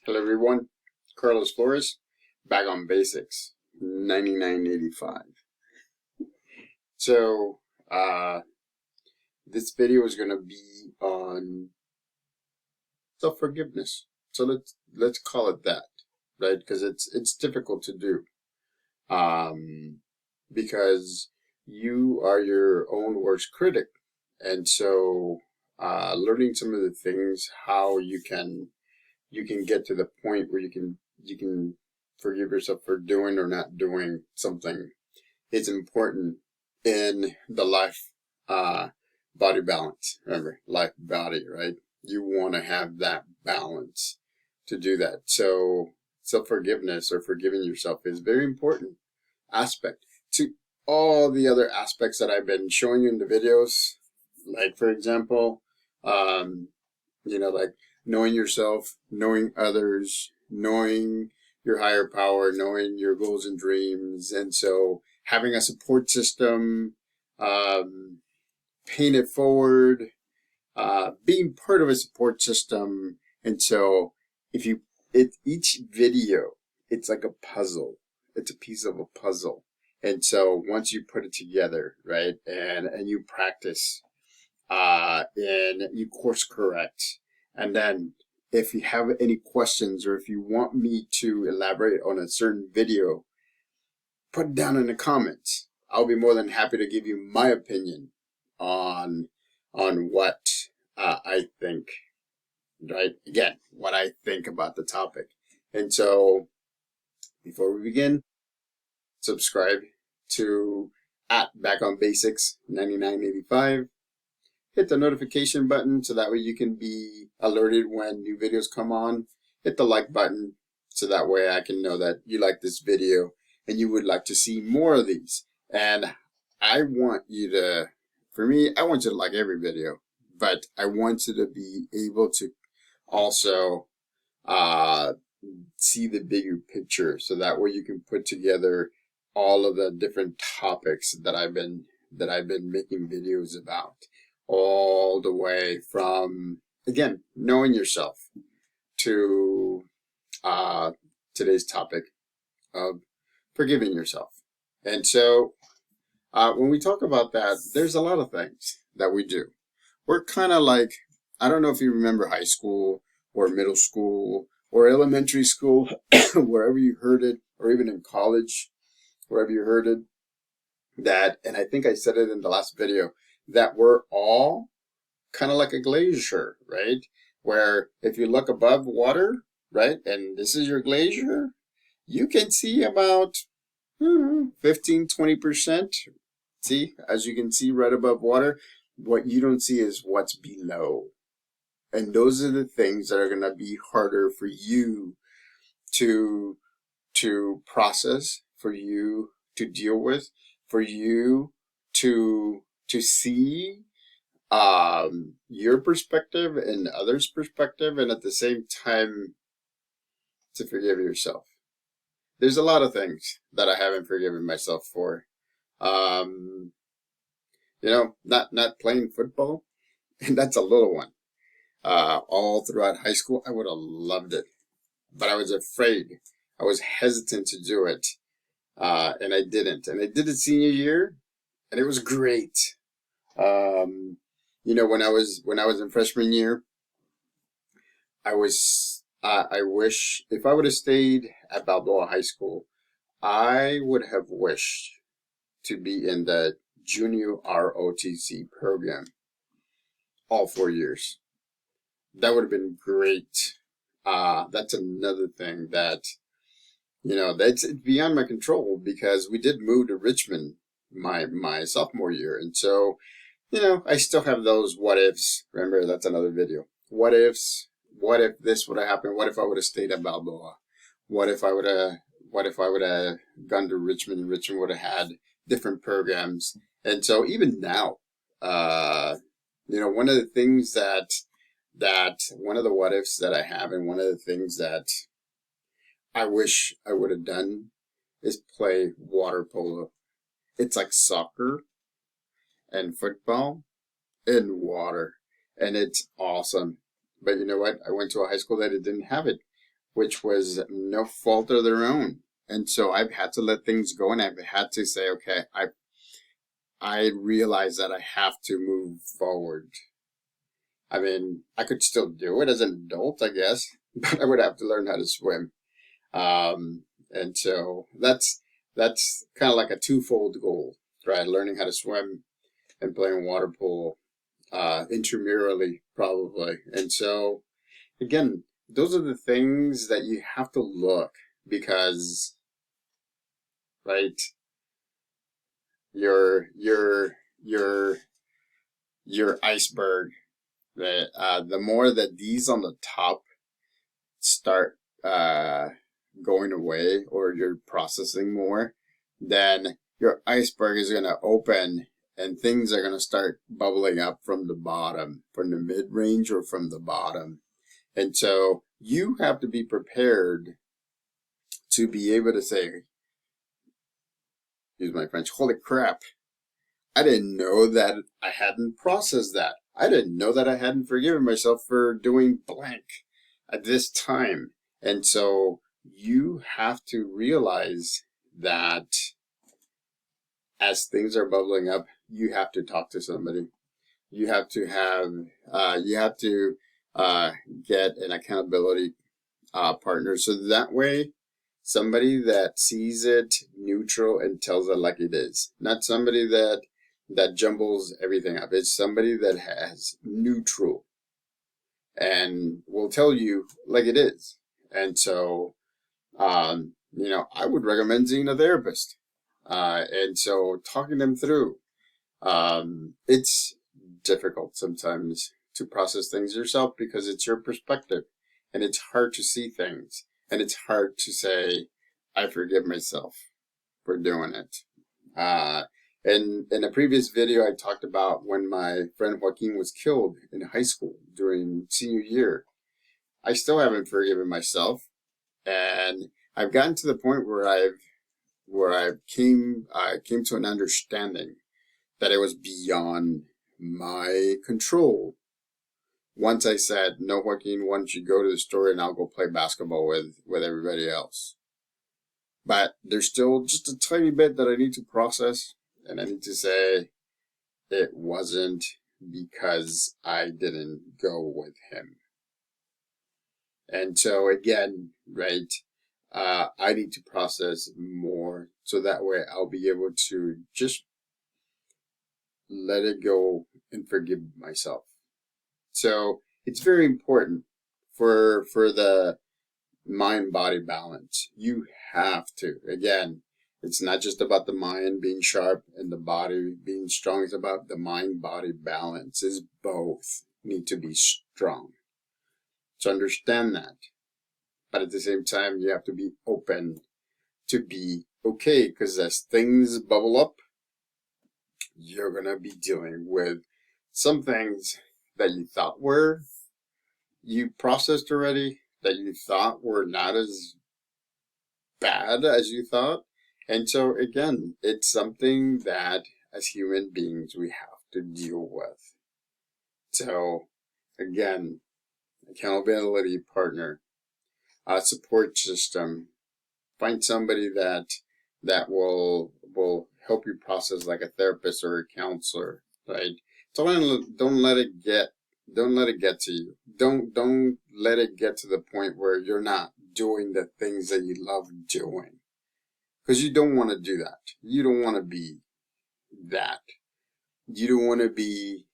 Hello everyone, Carlos Flores, back on basics, 9985. So, this video is gonna be on self-forgiveness. So let's call it that, right? Because it's difficult to do, because you are your own worst critic, and so learning some of the things how you can get to the point where you can forgive yourself for doing or not doing something is important in the life body balance. Remember, life body, right? You want to have that balance to do that. So self-forgiveness or forgiving yourself is a very important aspect to all the other aspects that I've been showing you in the videos. Like, for example, like knowing yourself, knowing others, knowing your higher power, knowing your goals and dreams. And so having a support system, paying it forward, being part of a support system. And so each video, it's like a puzzle. It's a piece of a puzzle. And so once you put it together, right, and you practice, and you course correct, and then if you have any questions or if you want me to elaborate on a certain video, put it down in the comments. I'll be more than happy to give you my opinion on what I think, right? Again, what I think about the topic. And so before we begin, subscribe to Back on Basics 9985. Hit the notification button so that way you can be alerted when new videos come on. Hit the like button so that way I can know that you like this video and you would like to see more of these. And I want you to, I want you to like every video, but I want you to be able to also see the bigger picture so that way you can put together all of the different topics that I've been making videos about. All the way from, again, knowing yourself to today's topic of forgiving yourself. And so when we talk about that, there's a lot of things that we do. We're kind of like, I don't know if you remember high school or middle school or elementary school, wherever you heard it, or even in college, wherever you heard it, that, and I think I said it in the last video, that we're all kind of like a glacier, right? Where if you look above water, right, and this is your glacier, you can see about 15, 20%. See, as you can see right above water, what you don't see is what's below. And those are the things that are going to be harder for you to process, for you to deal with, for you to see your perspective and others' perspective, and at the same time to forgive yourself. There's a lot of things that I haven't forgiven myself for. Not playing football, and that's a little one. All throughout high school, I would have loved it, but I was afraid. I was hesitant to do it, and I didn't. And I did it senior year, and it was great. When I was in freshman year, I wish if I would have stayed at Balboa High School, I would have wished to be in the junior ROTC program all 4 years. That would have been great. That's another thing that, that's beyond my control, because we did move to Richmond my sophomore year. And so, I still have those what ifs. Remember, that's another video. What ifs? What if this would have happened? What if I would have stayed at Balboa? What if I would have gone to Richmond, and Richmond would have had different programs? And so even now, one of the things that one of the what ifs that I have, and one of the things that I wish I would have done, is play water polo. It's like soccer and football in water, and it's awesome. But you know what? I went to a high school that it didn't have it. which was no fault of their own. And so I've had to let things go, and I've had to say, okay, I realize that I have to move forward. I mean, I could still do it as an adult, I guess, but I would have to learn how to swim. And so that's kind of like a twofold goal, right? Learning how to swim and playing water polo, intramurally probably. And so again, those are the things that you have to look, because, right, your iceberg, that the more that these on the top start going away, or you're processing more, then your iceberg is going to open and things are going to start bubbling up from the bottom, from the mid-range or from the bottom. And so you have to be prepared to be able to say, use my French, holy crap, I didn't know that I hadn't processed that. I didn't know that I hadn't forgiven myself for doing blank at this time. And so you have to realize that as things are bubbling up, you have to talk to somebody. You have to get an accountability partner. So that way, somebody that sees it neutral and tells it like it is. Not somebody that jumbles everything up. It's somebody that has neutral and will tell you like it is. And so, I would recommend seeing a therapist. And so talking them through. It's difficult sometimes to process things yourself because it's your perspective, and it's hard to see things, and it's hard to say, I forgive myself for doing it. And in a previous video, I talked about when my friend Joaquin was killed in high school during senior year. I still haven't forgiven myself, and I've gotten to the point where I came to an understanding that it was beyond my control. Once I said, no, Joaquin, why don't you go to the store and I'll go play basketball with everybody else. But there's still just a tiny bit that I need to process, and I need to say it wasn't because I didn't go with him. And so again, right, I need to process more so that way I'll be able to just let it go and forgive myself. So it's very important for the mind-body balance. You have to, again, it's not just about the mind being sharp and the body being strong. It's about the mind-body balance. Is both need to be strong. So understand that. But at the same time, you have to be open to be okay, because as things bubble up, you're going to be dealing with some things that you thought you processed already, that you thought were not as bad as you thought. And so again, it's something that as human beings we have to deal with. So again, accountability partner, support system, find somebody that will help you process, like a therapist or a counselor, right? Don't let it get to you. Don't let it get to the point where you're not doing the things that you love doing, because you don't want to do that. You don't want to be that. You don't want to be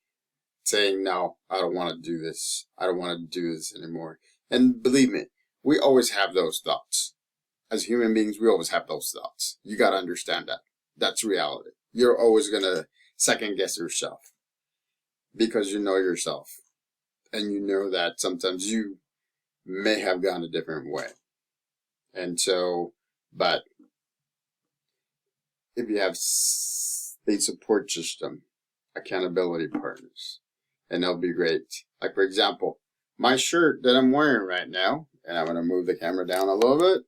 saying, no, I don't want to do this. I don't want to do this anymore. And believe me, we always have those thoughts. As human beings, we always have those thoughts. You got to understand that. That's reality. You're always going to second guess yourself because you know yourself. And you know that sometimes you may have gone a different way. And so, but if you have a support system, accountability partners, and they'll be great. Like, for example, my shirt that I'm wearing right now, and I'm going to move the camera down a little bit.